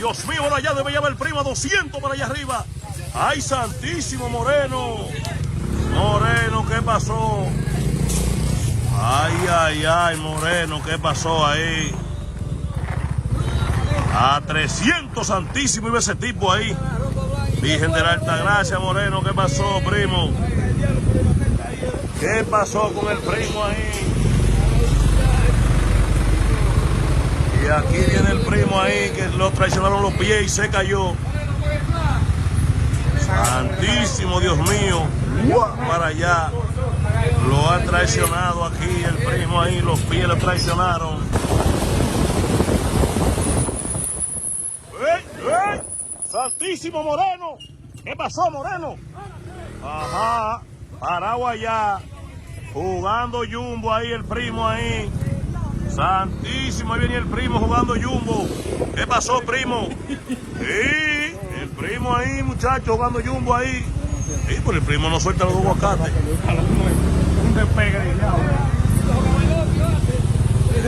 Dios mío, por allá debe llevar el primo a 200 para allá arriba. ¡Ay, santísimo Moreno! Moreno, ¿qué pasó? Ay, Moreno, ¿qué pasó ahí? A 300, santísimo, iba ese tipo ahí. Virgen de la Altagracia, Moreno, ¿qué pasó, primo? ¿Qué pasó con el primo ahí? Y aquí viene el primo ahí, que lo traicionaron los pies y se cayó. Santísimo, Dios mío. Para allá. Lo han traicionado aquí, el primo ahí, los pies lo traicionaron. ¡Ey! Santísimo Moreno. ¿Qué pasó, Moreno? Ajá. Parado allá. Jugando jumbo ahí, el primo ahí. Santísimo, ahí venía el primo jugando jumbo. ¿Qué pasó, primo? Sí, el primo ahí, muchacho, jugando jumbo ahí. Sí, pero el primo no suelta los aguacates. Un despegue.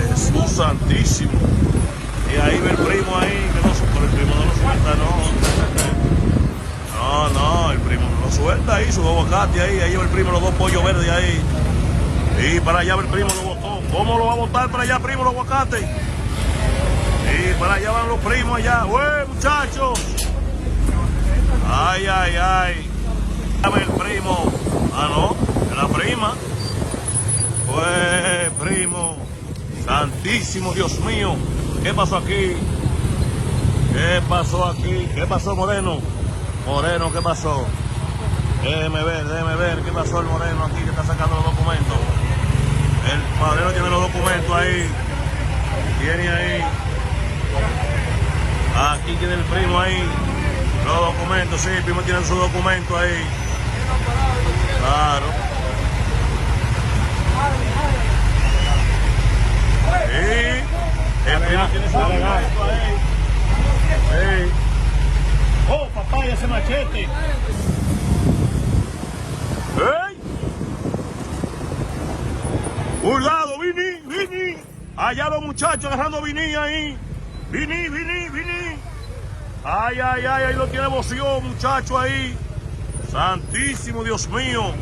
Jesús santísimo. Y ahí ve el primo ahí, que no, pero el primo no lo suelta, no. No, el primo no lo suelta ahí, su aguacate ahí lleva el primo los dos pollos verdes ahí. Y para allá el primo lo botó. ¿Cómo lo va a botar para allá, primo, los aguacates? Y para allá van los primos allá. ¡Ué, muchachos! Ay. Dame el primo. Ah, no, es la prima. ¡Ué, primo! Santísimo, Dios mío. ¿Qué pasó aquí? ¿Qué pasó aquí? ¿Qué pasó, Moreno? Moreno, ¿qué pasó? Déjeme ver. ¿Qué pasó el Moreno aquí que está sacando los documentos? El padrino tiene los documentos ahí. Tiene ahí. Aquí tiene el primo ahí. Los documentos, sí, el primo tiene sus documentos ahí. Claro. Sí. El primo tiene sus documentos ahí. Sí. Oh, papá, ese machete. ¡Ey! ¡Cuidado, Vini! Allá los muchachos agarrando Vini ahí. Vini. Ay, ahí lo tiene boció, muchacho ahí. Santísimo, Dios mío.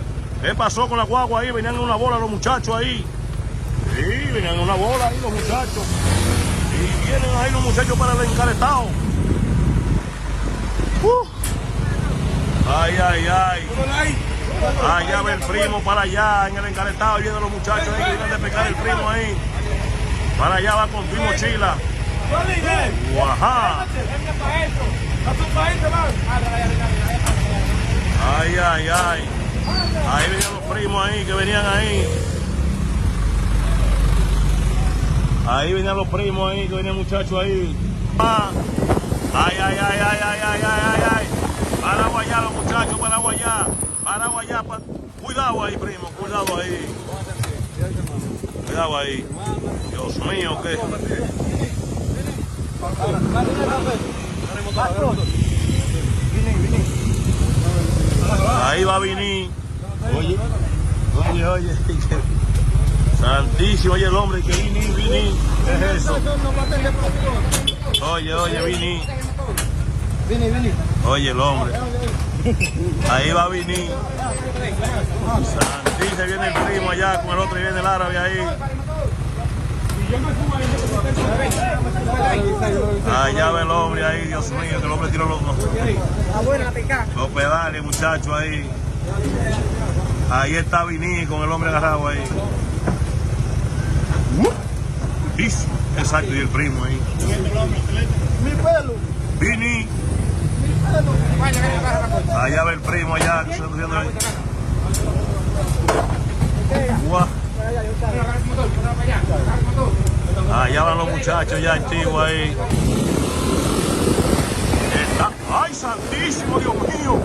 ¿Qué pasó con la guagua ahí? Venían en una bola los muchachos ahí. Sí, venían en una bola ahí los muchachos. Y vienen ahí los muchachos para el encaretado. Ay. Allá va el primo para allá, en el encaretado, y vienen los muchachos ahí que vienen de pescar el primo ahí. Para allá va con tu mochila. Ajá. Ay. Ahí venían los primos ahí, que venían ahí. Ahí venían los primos ahí, que venían muchachos ahí. Ay. Para allá los muchachos, para allá. Cuidado ahí, primo, cuidado ahí. Cuidado ahí. Dios mío, ¿qué? Ahí va Vini. Oye. Santísimo, oye el hombre que Vini. ¿Qué es eso? Oye, Vini. Oye el hombre. Ahí va Vini. Santísimo, viene el primo allá con el otro y viene el árabe ahí. Allá va el hombre ahí, Dios mío, que el hombre tiró los pedales, muchachos ahí. Ahí está Vini con el hombre agarrado ahí. Exacto, y el primo ahí. Mi pelo. Vini. Allá va el primo allá. Que se está haciendo ahí. Allá van los muchachos ya activos ahí. ¡Ay, santísimo, Dios mío!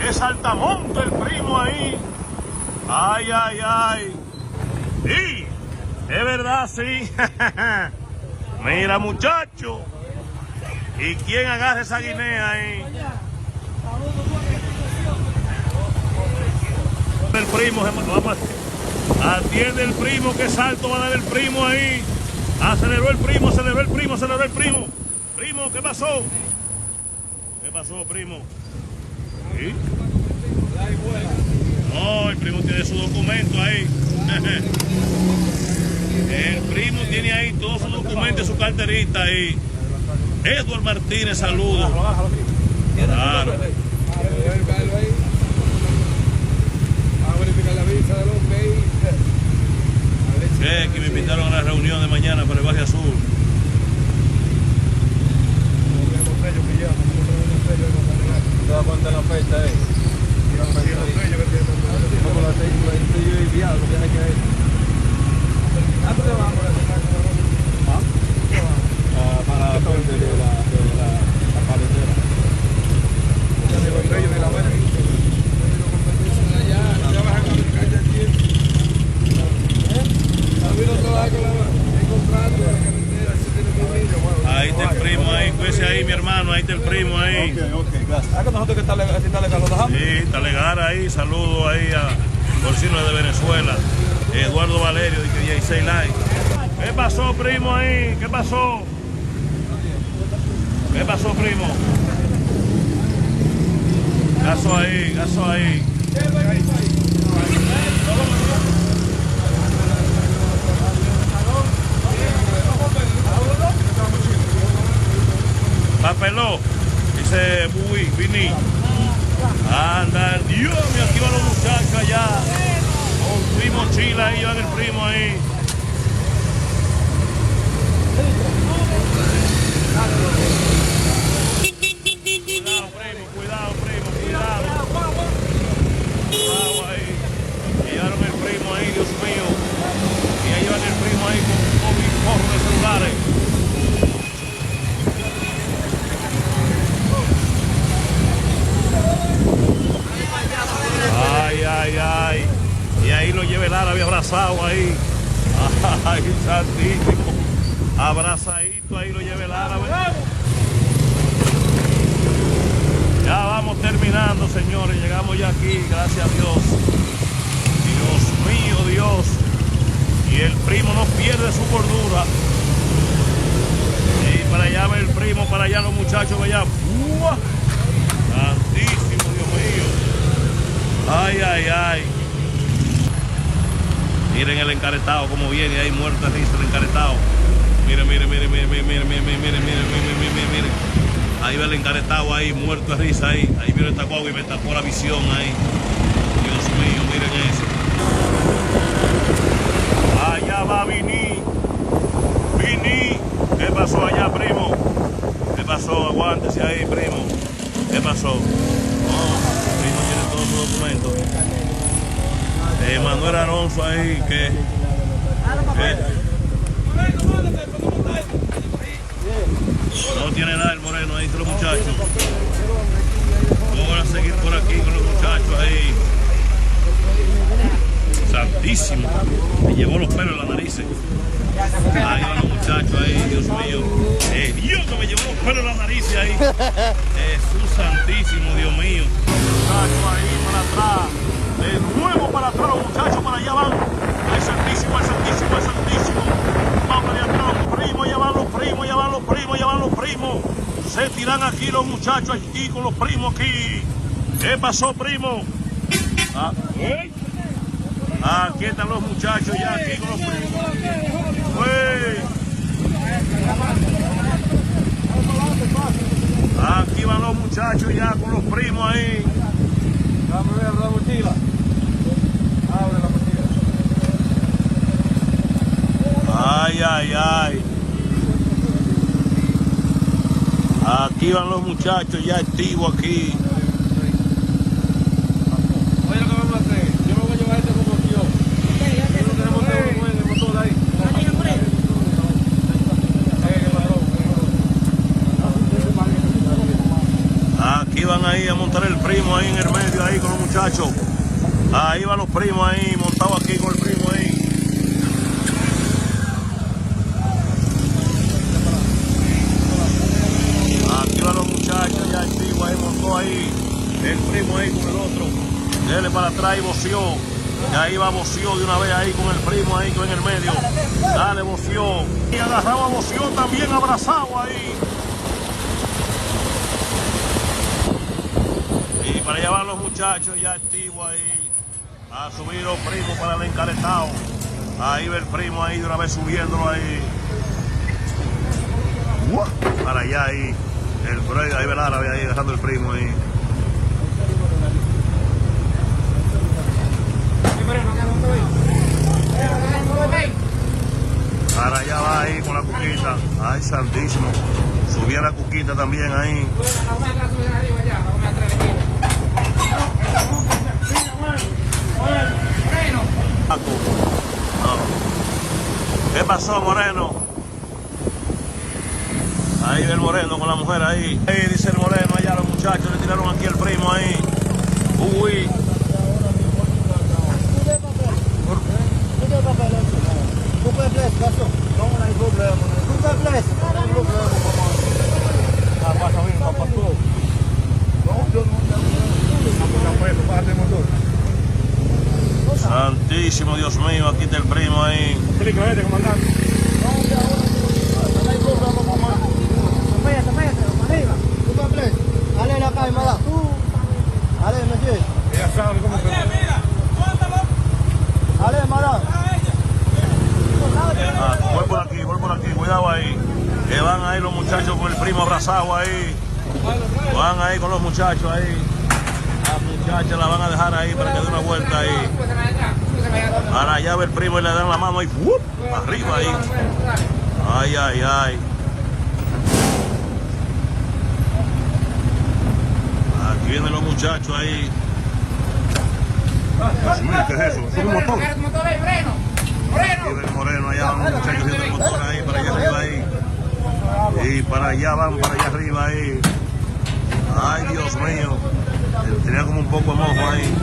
¡Es Altamonte el primo ahí! ¡Ay! ¡Sí! Es verdad, sí. Mira, muchacho. ¿Y quién agarra esa guinea ahí? El primo, atiende el primo, qué salto va a dar el primo ahí. Aceleró el primo. Primo, ¿qué pasó? ¿Qué pasó, primo? ¿Sí? No, el primo tiene su documento ahí. El primo tiene ahí todos sus documentos, su carterita ahí. Edward Martínez, saludos. Claro. Que me invitaron a la reunión de mañana para el Valle Azul. ¿Cuánto la fecha es? Como la sello enviado, lo que hay que ir. ¿A dónde vamos? Para la puente de la carretera. De la buena. Ya vas a comunicar ya aquí. Ahí está el primo ahí, cuídese ahí mi hermano, ahí está el primo ahí. Ok, gracias. ¿Ah, que nosotros que está legal, lo dejamos? Sí, está legal ahí, saludos ahí a Porcino de Venezuela, Eduardo Valerio de 16 likes. ¿Qué pasó, primo ahí? ¿Qué pasó? ¿Qué pasó, primo? Gaso ahí, gaso ahí. Papeló, dice Bui, Vini. Anda, Dios mío, aquí van los muchachos allá. Con mi mochila ahí, van el primo ahí. Cuidado, primo, cuidado. Cuidado ahí. Llevaron el primo ahí, Dios mío. Y ahí van el primo ahí con mi forro de celulares. Ay, ay, ay. Y ahí lo lleva el árabe abrazado ahí. Ay, santísimo. Abrazadito, ahí lo lleva el árabe. Ya vamos terminando, señores. Llegamos ya aquí, gracias a Dios. Dios mío, Dios. Y el primo no pierde su cordura. Y para allá va el primo, para allá los muchachos, allá. ¡Uah! Santísimo, Dios mío. Ay, ay, ay. Miren el encaretado, como viene ahí, muerto risa el encaretado. Miren, miren, miren, miren, miren, miren, miren, miren, miren, miren, miren. Ahí va el encaretado ahí, muerto de risa ahí. Ahí vino esta guagua y me tapó la visión ahí. Dios mío, miren eso. Allá va Vini. Vini. ¿Qué pasó allá, primo? ¿Qué pasó? Aguántese ahí, primo. ¿Qué pasó? El primo tiene todos sus documentos. Manuel Alonso ahí, que no tiene nada el moreno, ahí están los muchachos. Vamos a seguir por aquí con los muchachos ahí. Santísimo, me llevó los pelos en la nariz. Ahí van los muchachos ahí, Dios mío. Dios que me llevó los pelos en la nariz ahí. Jesús santísimo, Dios mío. Muchachos ahí para atrás. De nuevo para atrás los muchachos, para allá van. El santísimo, el santísimo, el santísimo. Vamos allá atrás los primos, allá van los primos, allá van los primos, allá van los primos. Se tiran aquí los muchachos, aquí con los primos aquí. ¿Qué pasó, primo? Aquí están los muchachos ya aquí con los primos. Aquí van los muchachos ya con los primos ahí. Vamos a ver la mochila. Abre la mochila. Ay, ay, ay. Aquí van los muchachos ya activos aquí. Oye, lo que vamos a hacer, yo me voy a llevar este como yo. El motor ahí. Aquí van ahí a montar el primo ahí en el medio ahí con los muchachos. Ahí van los primos ahí, montados aquí con el primo ahí. Aquí van los muchachos ya activos ahí, montó ahí el primo ahí con el otro. Dele para atrás y voció. Y ahí va voció de una vez ahí con el primo ahí en el medio. Dale voció. Y agarraba voció también abrazado ahí. para allá van los muchachos ya activos ahí. A subir los primos para el encaretado. Ahí ve el primo ahí de una vez subiéndolo ahí. Para allá ahí. El break, ahí ve el árabe ahí dejando el primo ahí. Para allá va ahí con la cuquita. Ay, santísimo. Subía la cuquita también ahí. ¿Qué pasó, Moreno? Ahí ve el Moreno con la mujer ahí. Ahí dice el Moreno, allá los muchachos le tiraron aquí el primo ahí. Uy. Santísimo Dios mío, aquí está el primo ahí. Explícame, comandante. Allez la calle, madame. Allez, monsieur. Ella sabe cómo se... Allez, madame. Voy por aquí, cuidado ahí. Que van ahí los muchachos con el primo abrazado ahí. Van ahí con los muchachos ahí. Las muchachas la van a dejar ahí para que dé una vuelta ahí. Ahora allá ve el primo y le dan la mano ahí. ¡Fup! Arriba ahí. Ay, ay, ay. Aquí vienen los muchachos ahí. Dios mío, ¿qué es eso? ¿Es un motor? Aquí ve el Moreno, allá van los muchachos viendo el motor ahí, para allá arriba ahí. Y para allá van, para allá arriba ahí. Ay, Dios mío. Tenía como un poco de mojo ahí.